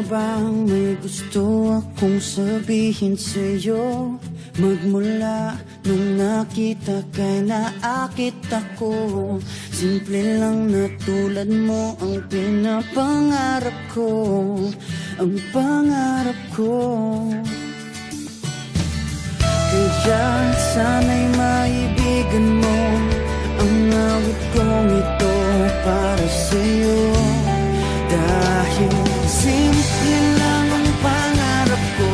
bang may gusto akong sabihin sa'yo? Magmula nung nakita kay naakit ako. Simple lang na tulad mo ang pinapangarap ko. Ang pangarap ko. Kaya sana'y maibigan mo ang awit kong ito para sa'yo. Dahil simple lang ang pangarap ko,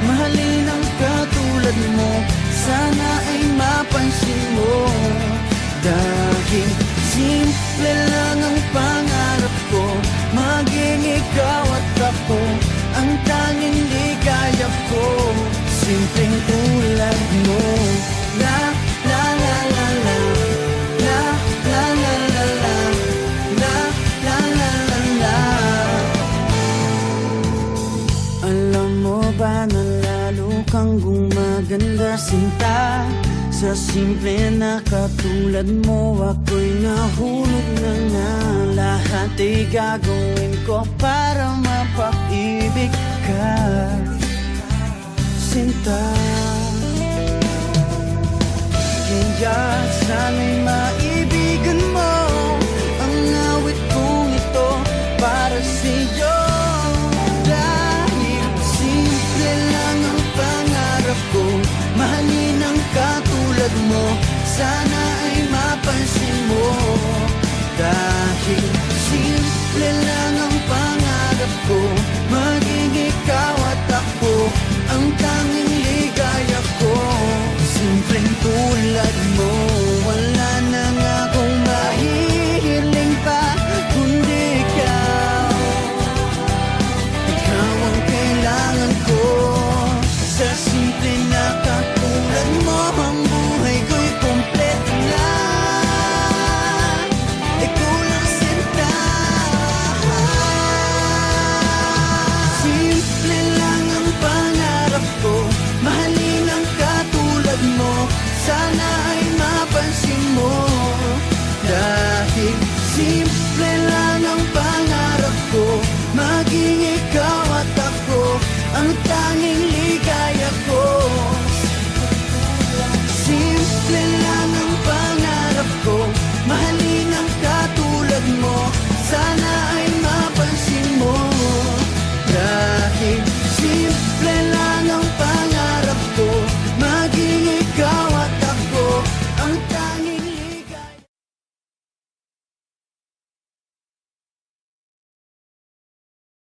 mahalin ang katulad mo, sana ay mapansin mo. Dahil simple lang ang pangarap ko, maging ikaw at ako, ang tanging ligaya ko. Simpleng tulad mo. La la la la la, la la la la la, la la la la la. Alam mo ba na lalo kang gumaganda, sinta? Sa simple na katulad mo, ako'y nahulog na nga. Lahat ay gagawin ko para mapaibig ka, sinta. Kaya sana'y